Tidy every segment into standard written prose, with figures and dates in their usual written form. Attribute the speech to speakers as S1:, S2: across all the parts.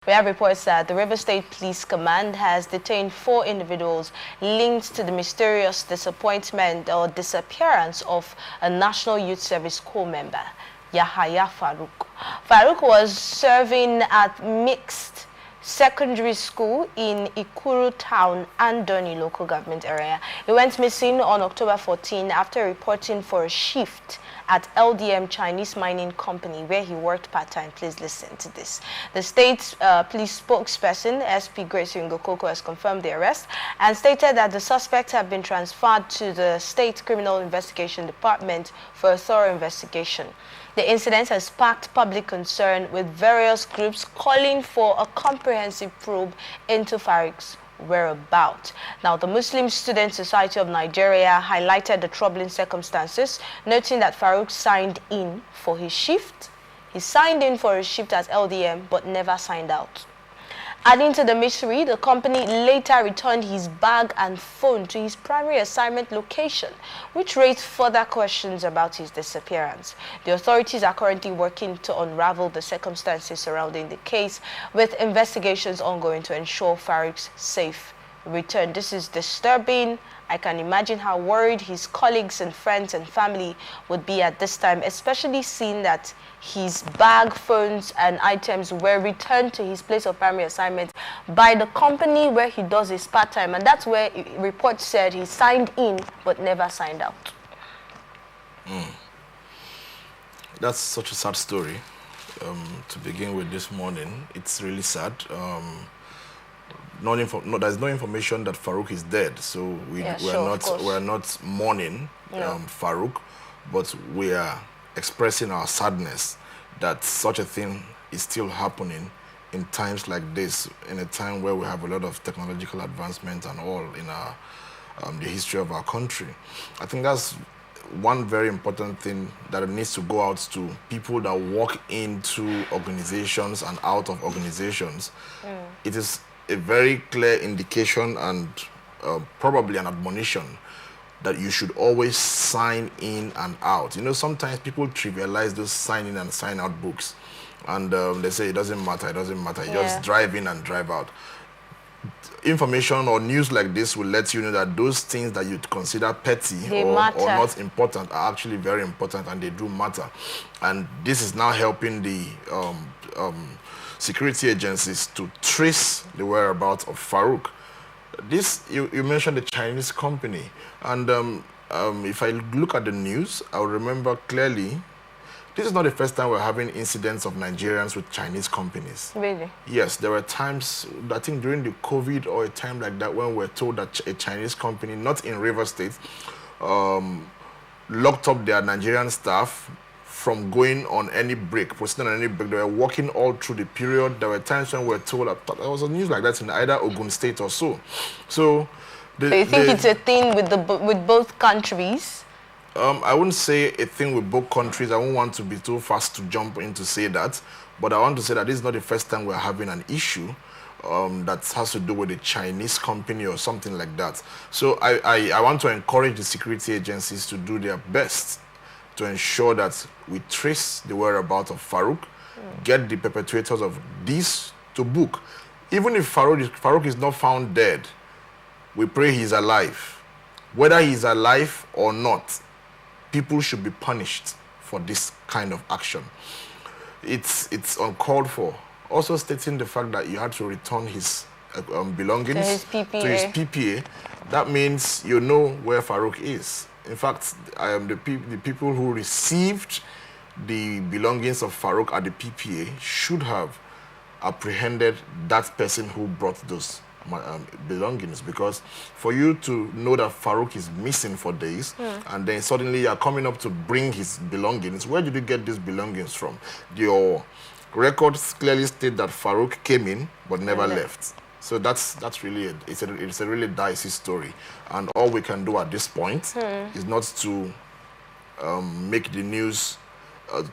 S1: We have reports that the River State Police Command has detained 4 individuals linked to the mysterious disappointment or disappearance of a National Youth Service Corps member, Yahaya Faruq. Faruq was serving at Mixed Secondary School in Ikuru Town, Andoni Local Government Area. He went missing on October 14 after reporting for a shift at LDM Chinese Mining Company, where he worked part-time. Please listen to this. The state police spokesperson, SP Grace Ngokoko, has confirmed the arrest and stated that the suspects have been transferred to the State Criminal Investigation Department for a thorough investigation. The incident has sparked public concern, with various groups calling for a comprehensive probe into Faruq's whereabouts. Now, the Muslim Student Society of Nigeria highlighted the troubling circumstances, noting that Faruq signed in for his shift. He signed in for his shift at LDM but never signed out. Adding to the mystery, the company later returned his bag and phone to his primary assignment location, which raised further questions about his disappearance. The authorities are currently working to unravel the circumstances surrounding the case, with investigations ongoing to ensure Faruq's safe return. This is disturbing. I can imagine how worried his colleagues and friends and family would be at this time, especially seeing that his bag, phones, and items were returned to his place of primary assignment by the company where he does his part-time. And that's where reports said he signed in but never signed out.
S2: That's such a sad story. To begin with this morning, it's really sad. There's no information that Faruq is dead, so we're not mourning Faruq, but we are expressing our sadness that such a thing is still happening in times like this, in a time where we have a lot of technological advancement and all in our the history of our country. I think that's one very important thing that needs to go out to people that walk into organizations and out of organizations. It is a very clear indication and probably an admonition that you should always sign in and out. You know, sometimes people trivialize those sign in and sign out books, and they say it doesn't matter, you just drive in and drive out. Information or news like this will let you know that those things that you'd consider petty or not important are actually very important, and they do matter. And this is now helping the security agencies to trace the whereabouts of Faruq. This, you mentioned the Chinese company, and if I look at the news, I'll remember clearly, this is not the first time we're having incidents of Nigerians with Chinese companies.
S1: Really?
S2: Yes, there were times, I think during the COVID or a time like that, when we're told that a Chinese company, not in River State, locked up their Nigerian staff from going on any break, proceeding on any break. They were working all through the period. There were times when we were told, there was a news like that in either Ogun State or so. So
S1: you think it's a thing with both countries?
S2: I wouldn't say a thing with both countries. I won't want to be too fast to jump in to say that. But I want to say that this is not the first time we're having an issue that has to do with a Chinese company or something like that. So I want to encourage the security agencies to do their best to ensure that we trace the whereabouts of Faruq, get the perpetrators of this to book. Even if Faruq is not found dead, we pray he's alive. Whether he's alive or not, people should be punished for this kind of action. It's uncalled for. Also stating the fact that you had to return his belongings
S1: to his
S2: PPA. That means you know where Faruq is. In fact, the people who received the belongings of Faruq at the PPA should have apprehended that person who brought those belongings, because for you to know that Faruq is missing for days and then suddenly you're coming up to bring his belongings, where did you get these belongings from? Your records clearly state that Faruq came in but never left. So that's really it's a really dicey story, and all we can do at this point is not to make the news,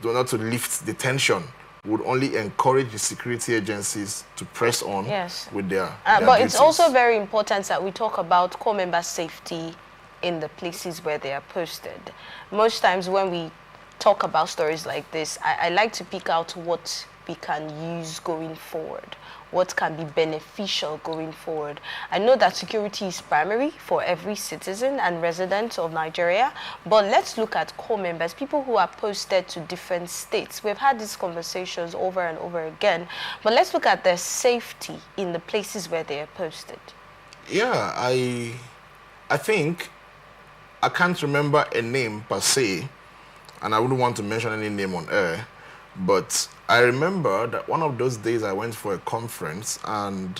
S2: not to lift the tension. Would only encourage the security agencies to press on with their
S1: but
S2: duties.
S1: It's also very important that we talk about corps member safety in the places where they are posted. Most times when we talk about stories like this, I like to pick out what we can use going forward? What can be beneficial going forward? I know that security is primary for every citizen and resident of Nigeria, but let's look at core members, people who are posted to different states. We've had these conversations over and over again, but let's look at their safety in the places where they are posted.
S2: Yeah, I think, I can't remember a name per se, and I wouldn't want to mention any name on air, but I remember that one of those days I went for a conference and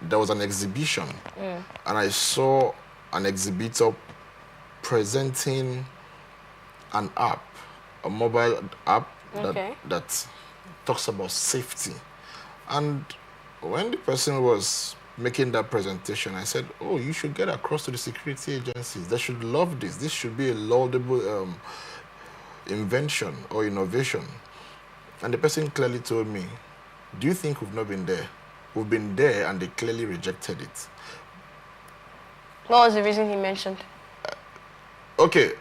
S2: there was an exhibition, and I saw an exhibitor presenting an app, a mobile app that talks about safety. And when the person was making that presentation, I said, oh, you should get across to the security agencies. They should love this. This should be a laudable invention or innovation. And the person clearly told me, do you think we've not been there? We've been there, and they clearly rejected it.
S1: What was the reason he mentioned?
S2: Okay,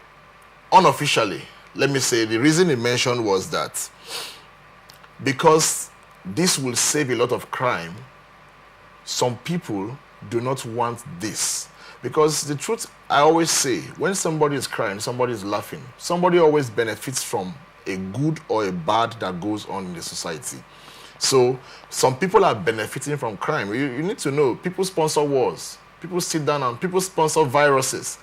S2: unofficially, let me say the reason he mentioned was that because this will save a lot of crime, some people do not want this. Because the truth, I always say, when somebody is crying, somebody is laughing. Somebody always benefits from a good or a bad that goes on in the society. So some people are benefiting from crime. You need to know, people sponsor wars. People sit down and people sponsor viruses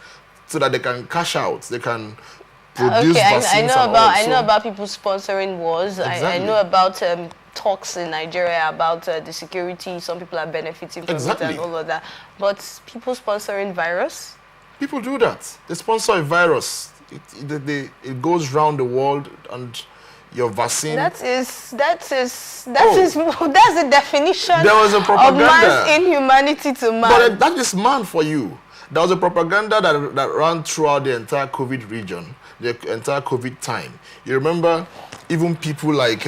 S2: so that they can cash out. They can produce vaccines.
S1: I know about people sponsoring wars. Exactly. I know about talks in Nigeria about the security. Some people are benefiting from it and all of that. But people sponsoring virus?
S2: People do that. They sponsor a virus. It goes round the world, and your vaccine.
S1: That's the definition
S2: there was a propaganda
S1: of man's inhumanity to man.
S2: But that is man for you. There was a propaganda that ran throughout the entire COVID region, the entire COVID time. You remember even people like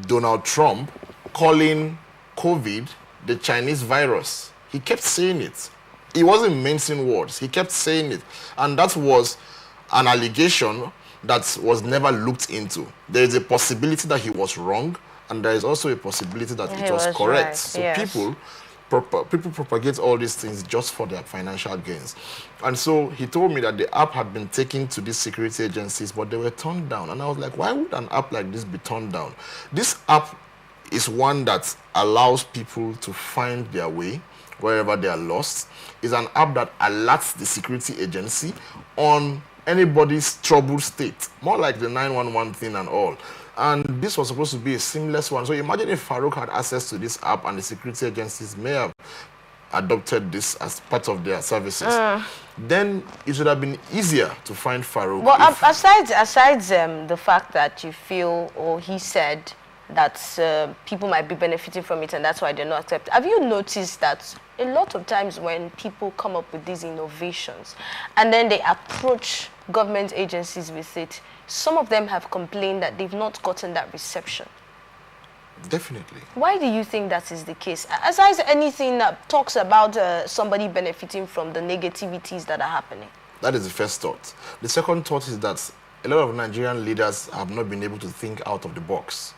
S2: Donald Trump calling COVID the Chinese virus. He kept saying it. He wasn't mincing words. He kept saying it. And that was an allegation that was never looked into. There is a possibility that he was wrong, and there is also a possibility that it was correct. Right. So yes. People propagate all these things just for their financial gains. And so he told me that the app had been taken to these security agencies, but they were turned down. And I was like, why would an app like this be turned down? This app is one that allows people to find their way wherever they are lost. It's an app that alerts the security agency on anybody's troubled state, more like the 911 thing and all. And this was supposed to be a seamless one. So imagine if Faruq had access to this app and the security agencies may have adopted this as part of their services. Then it would have been easier to find Faruq.
S1: Well, aside the fact that you feel, or he said, that people might be benefiting from it and that's why they're not accepted. Have you noticed that a lot of times when people come up with these innovations and then they approach government agencies with it, some of them have complained that they've not gotten that reception?
S2: Definitely.
S1: Why do you think that is the case? Aside anything that talks about somebody benefiting from the negativities that are happening.
S2: That is the first thought. The second thought is that a lot of Nigerian leaders have not been able to think out of the box.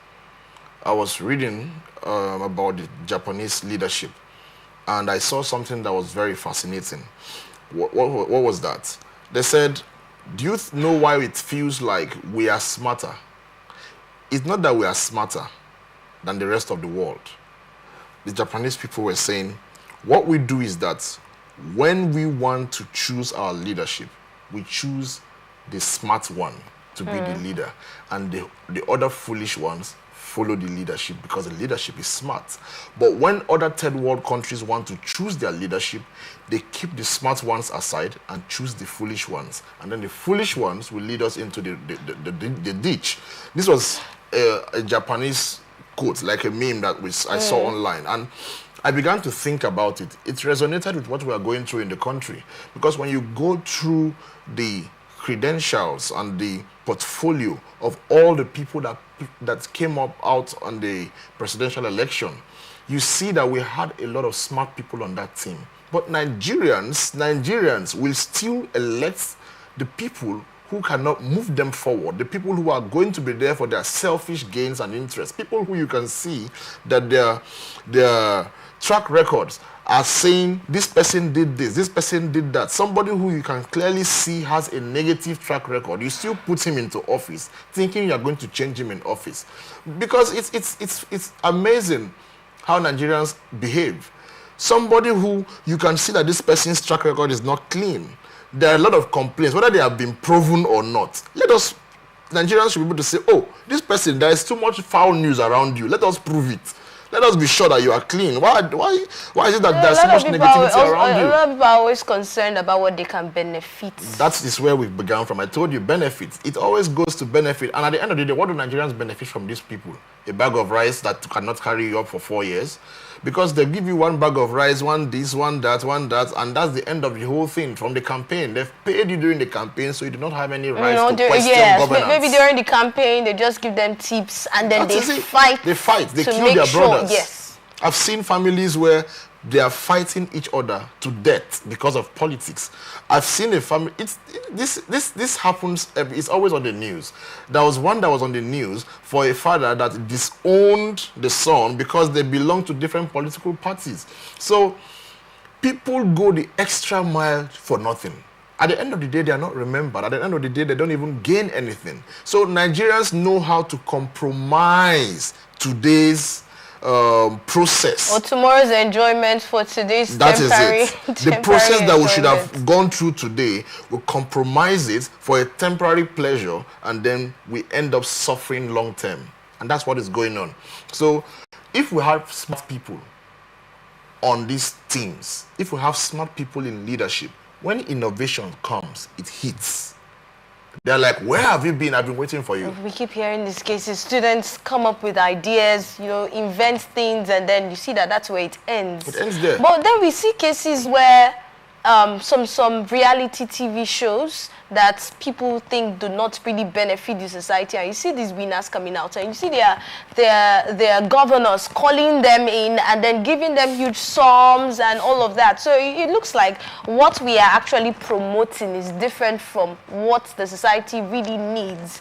S2: I was reading about the Japanese leadership, and I saw something that was very fascinating. What was that? They said, do you know why it feels like we are smarter? It's not that we are smarter than the rest of the world. The Japanese people were saying, what we do is that when we want to choose our leadership, we choose the smart one to be the leader, and the other foolish ones follow the leadership because the leadership is smart. But when other third world countries want to choose their leadership, they keep the smart ones aside and choose the foolish ones. And then the foolish ones will lead us into the ditch. This was a Japanese quote, like a meme that I saw online. And I began to think about it. It resonated with what we are going through in the country. Because when you go through the credentials and the portfolio of all the people that came out on the presidential election, you see that we had a lot of smart people on that team. But Nigerians will still elect the people who cannot move them forward, the people who are going to be there for their selfish gains and interests, people who you can see that their track records are saying this person did this person did that. Somebody who you can clearly see has a negative track record, you still put him into office thinking you're going to change him in office. Because it's amazing how Nigerians behave. Somebody who you can see that this person's track record is not clean. There are a lot of complaints, whether they have been proven or not. Nigerians should be able to say, oh, this person, there is too much foul news around you. Let us prove it. Let us be sure that you are clean. Why is it that there's so much negativity around you?
S1: A lot of people are always concerned about what they can benefit.
S2: That is where we began from. I told you, benefits. It always goes to benefit. And at the end of the day, what do Nigerians benefit from these people? A bag of rice that cannot carry you up for 4 years? Because they give you one bag of rice, one this, one that, and that's the end of the whole thing from the campaign. They've paid you during the campaign, so you do not have any rights to question governance.
S1: Maybe during the campaign, they just give them tips, and then they fight.
S2: They kill their brothers. Yes. I've seen families where they are fighting each other to death because of politics. I've seen a family. This happens. It's always on the news. There was one that was on the news for a father that disowned the son because they belong to different political parties. So people go the extra mile for nothing. At the end of the day, they are not remembered. At the end of the day, they don't even gain anything. So Nigerians know how to compromise today's process
S1: or tomorrow's enjoyment for today's temporary.
S2: The process that we should have gone through today, we compromise it for a temporary pleasure, and then we end up suffering long term. And that's what is going on. So if we have smart people on these teams, if we have smart people in leadership, when innovation comes, it hits. They're like, where have you been? I've been waiting for you.
S1: We keep hearing these cases. Students come up with ideas, invent things, and then you see that that's where it ends.
S2: It ends there.
S1: But then we see cases where some reality TV shows that people think do not really benefit the society, and you see these winners coming out, and you see their governors calling them in and then giving them huge sums and all of that. So it looks like what we are actually promoting is different from what the society really needs.